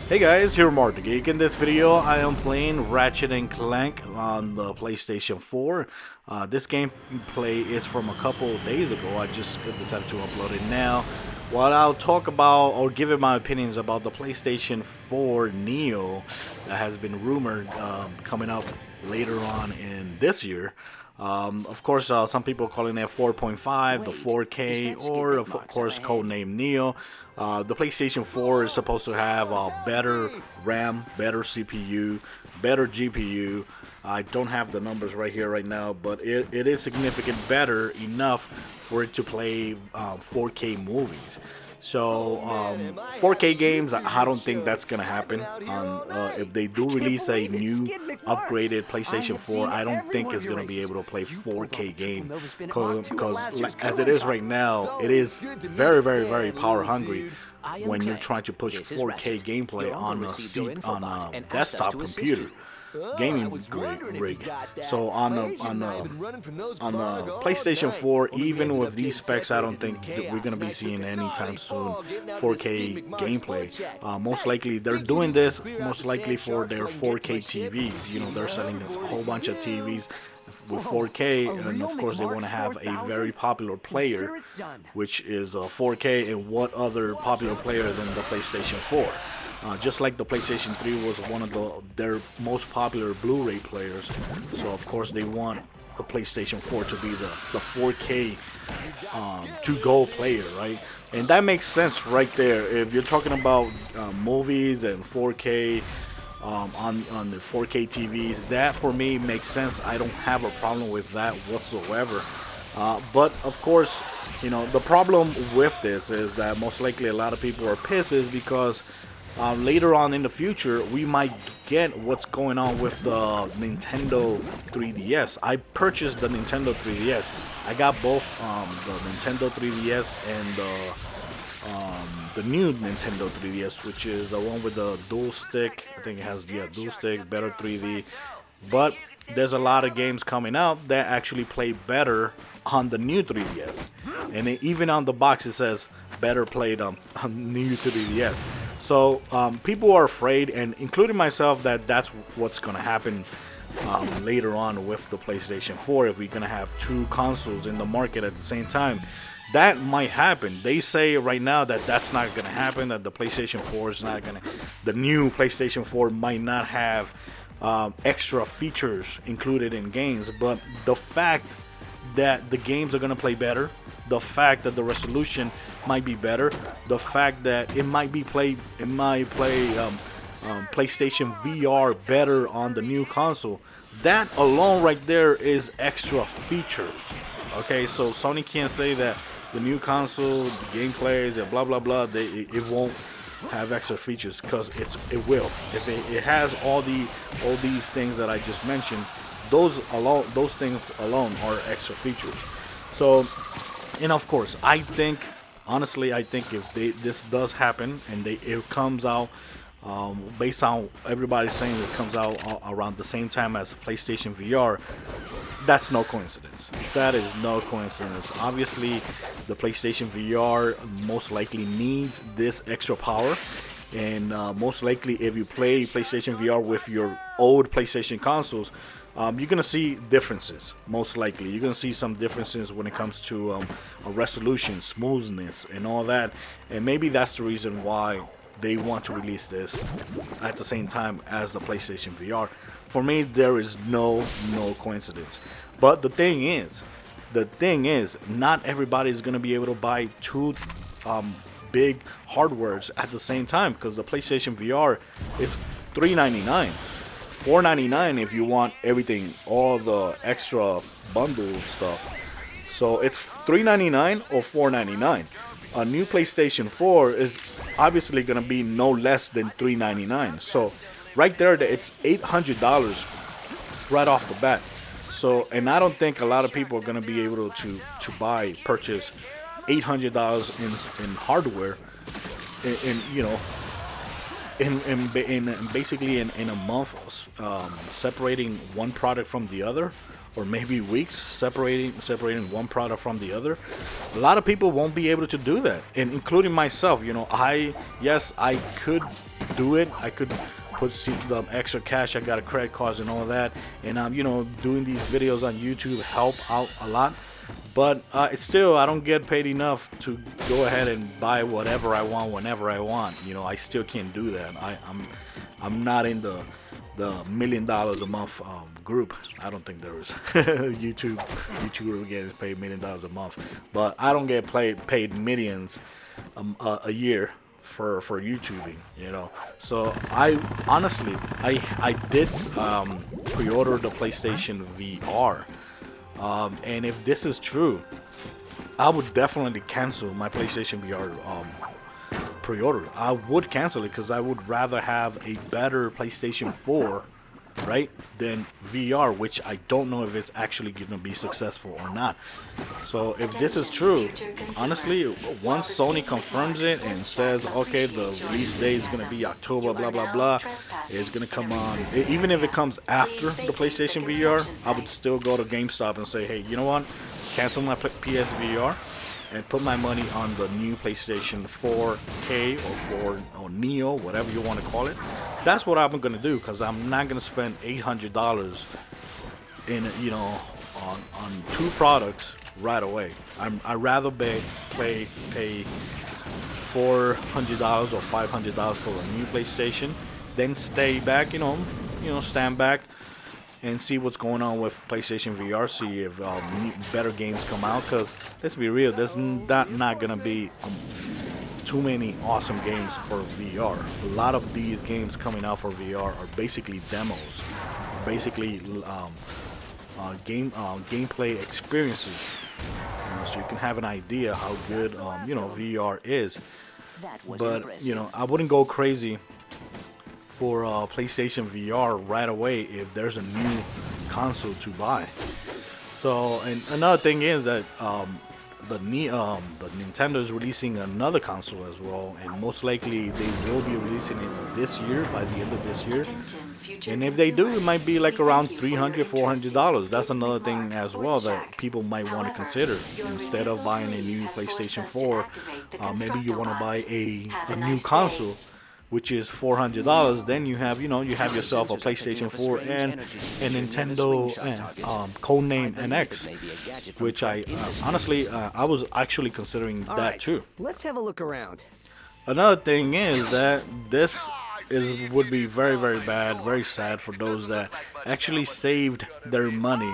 Hey guys, here Mark the Geek. In this video, I am playing Ratchet and Clank on the PlayStation 4. This gameplay is from a couple of days ago. I just decided to upload it now. What I'll talk about or give it my opinions about the PlayStation 4 Neo that has been rumored coming up later on in this year. Of course, some people are calling it 4.5, the 4K, or of course, codename Neo. The PlayStation 4 is supposed to have better RAM, better CPU, better GPU. I don't have the numbers right here right now, but it is significant better enough for it to play 4K movies. So 4K games, I don't think that's gonna happen. If they do release a new upgraded PlayStation 4, I don't think it's gonna be able to play 4K game because as it is right now, it is very power hungry when you're trying to push 4K gameplay on a desktop computer. Gaming rig. So on the PlayStation 4, even with these specs, I don't think that we're gonna be seeing anytime soon 4K gameplay. Most likely they're doing this most likely for their 4K TVs. You know, they're selling a whole bunch of TVs with 4K, and of course they want to have a very popular player, which is 4K, and what other popular player than the PlayStation 4? Just like the PlayStation 3 was one of their most popular Blu-ray players, so of course they want the PlayStation 4 to be the 4K to-go player, right? And that makes sense right there. If you're talking about movies and 4K on the 4K TVs, that for me makes sense. I don't have a problem with that whatsoever. But of course, you know, the problem with this is that most likely a lot of people are pissed is because later on in the future, we might get what's going on with the Nintendo 3DS. I purchased the Nintendo 3DS. I got both the Nintendo 3DS and the new Nintendo 3DS, which is the one with the dual stick. I think it has dual stick, better 3D. But there's a lot of games coming out that actually play better on the new 3DS. And even on the box it says better played on new 3DS. So people are afraid, and including myself, that that's what's going to happen later on with the PlayStation 4 if we're going to have two consoles in the market at the same time. That might happen. They say right now that that's not going to happen, that the PlayStation 4 is not going to, the new PlayStation 4 might not have extra features included in games, but the fact that the games are going to play better, the fact that the resolution might be better, the fact that it might play PlayStation VR better on the new console, that alone right there is extra features. Okay, so Sony can't say that the new console, the gameplay, the blah blah blah, it won't have extra features, because it will. If it has all these things that I just mentioned, those things alone are extra features. So, and of course, honestly, I think if this does happen and it comes out based on everybody saying it comes out around the same time as PlayStation VR, that's no coincidence. That is no coincidence. Obviously, the PlayStation VR most likely needs this extra power. And most likely, if you play PlayStation VR with your old PlayStation consoles, you're going to see differences. Most likely, you're going to see some differences when it comes to a resolution, smoothness, and all that. And maybe that's the reason why they want to release this at the same time as the PlayStation VR. For me, there is no coincidence. But the thing is, not everybody is going to be able to buy two big hardwares at the same time, because the PlayStation VR is $399, $499 if you want everything, all the extra bundle stuff. So it's $399 or $499. A new PlayStation 4 is obviously going to be no less than $399. So right there, it's $800 right off the bat. So, and I don't think a lot of people are going to be able to purchase $800 in hardware in you know, in basically in a month, separating one product from the other, or maybe weeks separating one product from the other. A lot of people won't be able to do that, and including myself. You know, I could do it. I could put the extra cash. I got a credit cards and all of that, and you know, doing these videos on YouTube help out a lot. But it's still, I don't get paid enough to go ahead and buy whatever I want whenever I want. You know, I still can't do that. I'm not in the $1 million a month group. I don't think there is YouTuber getting paid $1 million a month, but I don't get paid millions a year for YouTubing, you know. So I honestly I did pre-order the PlayStation VR, and if this is true, I would definitely cancel my PlayStation VR pre-order. I would cancel it because I would rather have a better PlayStation 4, right, than VR, which I don't know if it's actually going to be successful or not. So if this is true, honestly, once Sony confirms it and says, okay, the release date is going to be October, blah, blah, blah, it's going to come on, even if it comes after the PlayStation VR, I would still go to GameStop and say, hey, you know what, cancel my PSVR and put my money on the new PlayStation 4K or Neo, whatever you want to call it. That's what I'm gonna do, because I'm not gonna spend $800 in, you know, on two products right away. I'd rather pay $400 or $500 for a new PlayStation, then stay back, stand back and see what's going on with PlayStation VR, see if better games come out, because let's be real, there's not gonna be too many awesome games for VR. A lot of these games coming out for VR are basically demos, basically gameplay experiences, so you can have an idea how good VR is. But I wouldn't go crazy for PlayStation VR right away if there's a new console to buy. So, and another thing is that the Nintendo is releasing another console as well, and most likely they will be releasing it this year, by the end of this year. And if they do, it might be like around $300, $400. That's another thing as well that people might want to consider. Instead of buying a new PlayStation 4, maybe you want to buy a new console, which is $400. Then you have yourself a PlayStation 4 and a Nintendo codename NX, which I honestly I was actually considering that too. Let's have a look around. Another thing is that this would be very, very bad, very sad for those that actually saved their money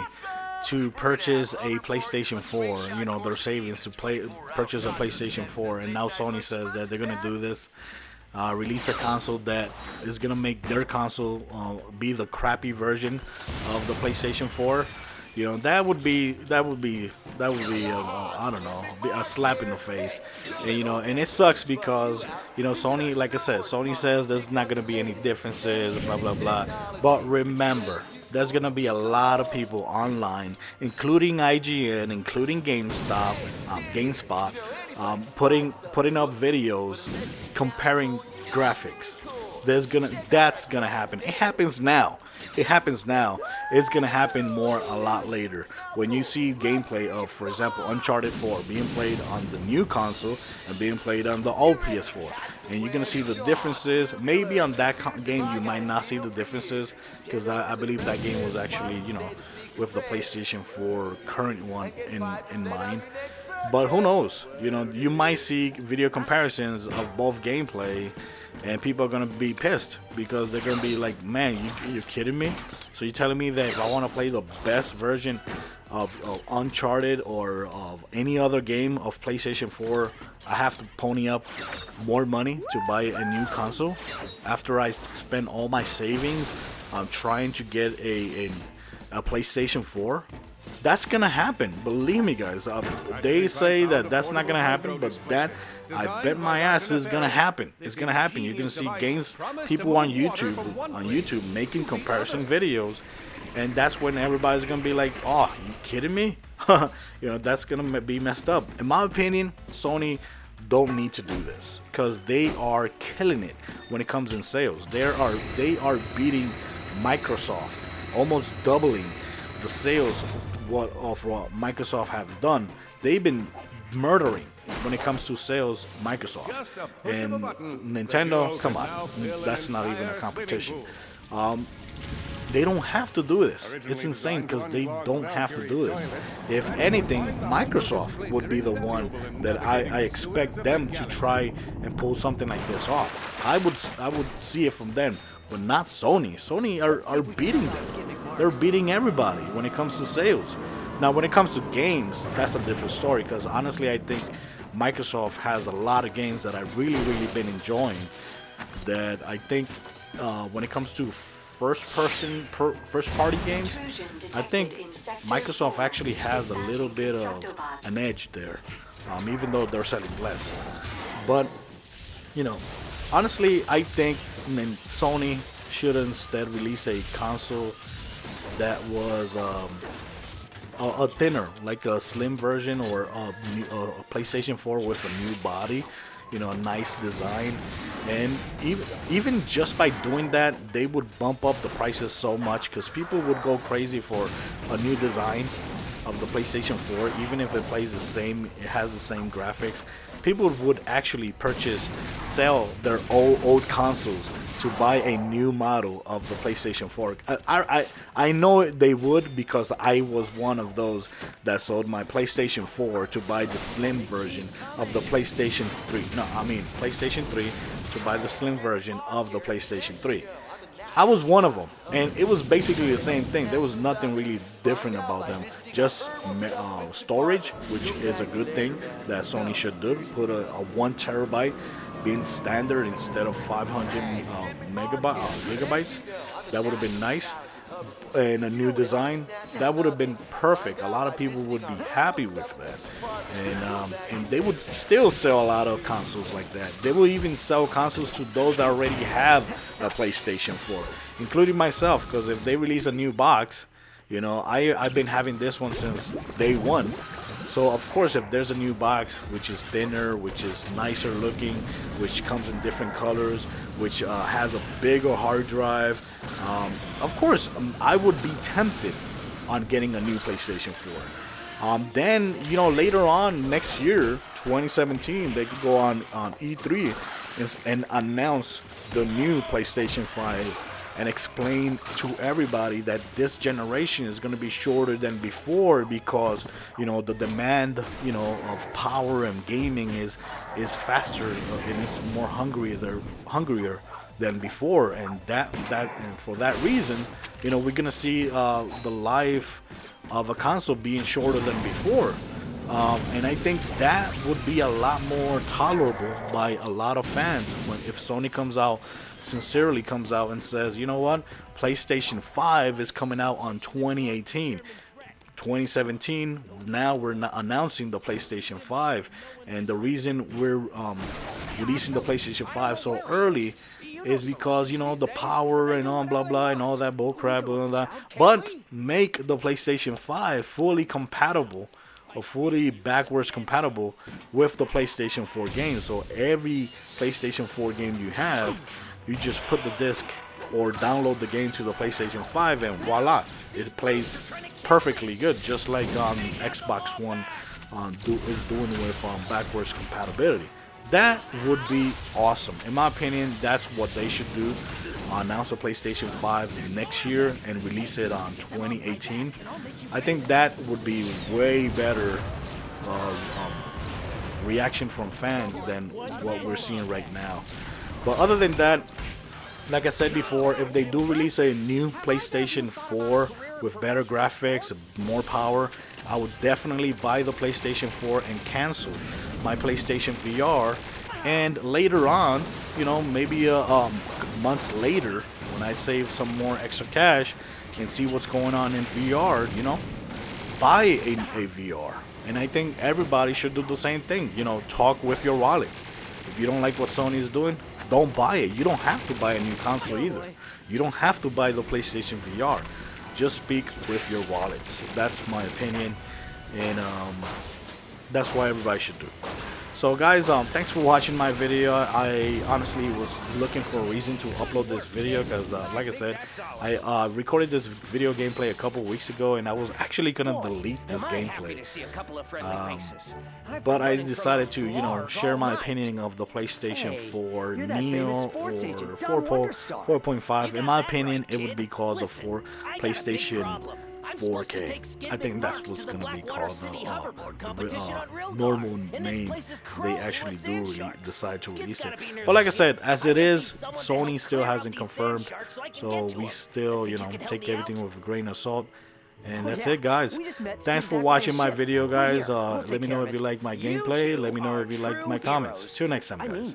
to purchase a PlayStation 4, their savings to purchase a PlayStation 4, and now Sony says that they're gonna do this. Release a console that is gonna make their console be the crappy version of the PlayStation 4. That would be I don't know, a slap in the face. And it sucks because Sony, like I said, Sony says there's not gonna be any differences, blah blah blah. But remember, there's gonna be a lot of people online, including IGN, including GameSpot, putting up videos comparing graphics. That's gonna happen. It happens now. It's gonna happen a lot later. When you see gameplay of, for example, Uncharted 4 being played on the new console and being played on the old PS4, and you're gonna see the differences. Maybe on that game you might not see the differences, because I believe that game was actually with the PlayStation 4 current one in mind. But who knows? You might see video comparisons of both gameplay, and people are gonna be pissed because they're gonna be like, "Man, you're kidding me? So you're telling me that if I want to play the best version of Uncharted or of any other game of PlayStation 4, I have to pony up more money to buy a new console after I spend all my savings on trying to get a PlayStation 4?" That's gonna happen. Believe me, guys. They say that that's not gonna happen, but that, I bet my ass, is gonna happen. It's gonna happen. You're gonna see people on YouTube making comparison videos, and that's when everybody's gonna be like, "Oh, you kidding me?" That's gonna be messed up. In my opinion, Sony don't need to do this, because they are killing it when it comes in sales. They are beating Microsoft, almost doubling the sales of what Microsoft have done. They've been murdering when it comes to sales, Microsoft. And Nintendo, come on, that's not even a competition. They don't have to do this. It's insane because they don't have to do this. If anything, Microsoft would be the one that I expect them to try and pull something like this off. I would see it from them, but not Sony. Sony are beating them. They're beating everybody when it comes to sales. Now, when it comes to games, that's a different story because honestly, I think Microsoft has a lot of games that I've really been enjoying. That I think when it comes to first party games, I think Microsoft actually has a little bit of an edge there, even though they're selling less. But honestly, I think Sony should instead release a console that was a thinner, like a slim version, or a PlayStation 4 with a new body, a nice design. And even just by doing that, they would bump up the prices so much because people would go crazy for a new design of the PlayStation 4, even if it plays the same, it has the same graphics. People would actually sell their old consoles to buy a new model of the PlayStation 4. I know they would because I was one of those that sold my PlayStation 4 to buy the slim version of the PlayStation 3. No, I mean PlayStation 3 to buy the slim version of the PlayStation 3. I was one of them, and it was basically the same thing. There was nothing really different about them. Just storage, which is a good thing that Sony should do. Put a 1 terabyte being standard instead of 500 gigabytes. That would have been nice. And a new design, that would have been perfect. A lot of people would be happy with that. And they would still sell a lot of consoles like that. They will even sell consoles to those that already have a PlayStation 4, including myself, because if they release a new box, I've been having this one since day one. So of course, if there's a new box which is thinner, which is nicer looking, which comes in different colors, which has a bigger hard drive, of course I would be tempted on getting a new PlayStation 4. Then later on next year, 2017, they could go on E3 and announce the new PlayStation 5 and explain to everybody that this generation is going to be shorter than before because the demand of power and gaming is faster and it's more hungrier than before, and for that reason we're going to see the life of a console being shorter than before. And I think that would be a lot more tolerable by a lot of fans if Sony sincerely comes out and says, you know what, PlayStation 5 is coming out on 2018. 2017, now we're announcing the PlayStation 5, and the reason we're releasing the PlayStation 5 so early is because the power and all blah blah and all that bullcrap, blah blah, but make the PlayStation 5 fully compatible or fully backwards compatible with the PlayStation 4 game. So every PlayStation 4 game you have, you just put the disc or download the game to the PlayStation 5 and voila, it plays perfectly good, just like Xbox One is doing with backwards compatibility. That would be awesome. In my opinion, that's what they should do. Announce a PlayStation 5 next year and release it on 2018. I think that would be way better reaction from fans than what we're seeing right now. But other than that, like I said before, if they do release a new PlayStation 4 with better graphics, more power, I would definitely buy the PlayStation 4 and cancel my PlayStation VR. And later on, maybe months later, when I save some more extra cash and see what's going on in VR, buy a VR. And I think everybody should do the same thing. Talk with your wallet. If you don't like what Sony is doing, don't buy it. You don't have to buy a new console either. You don't have to buy the PlayStation VR. Just speak with your wallets. That's my opinion, and that's what everybody should do. So guys, thanks for watching my video. I honestly was looking for a reason to upload this video because, like I said, I recorded this video gameplay a couple weeks ago, and I was actually gonna delete this gameplay. But I decided to, you know, share my opinion of the PlayStation 4 Neo or 4.5. In my opinion, it would be called the PlayStation 4K. I think that's what's gonna be called the normal name they actually decide to release it. But like I said, as it is, Sony still hasn't confirmed, so we still, you know, take everything with a grain of salt. And that's it, guys. Thanks for watching my video, guys. Let me know if you like my gameplay. Let me know if you like my comments. Till next time, guys.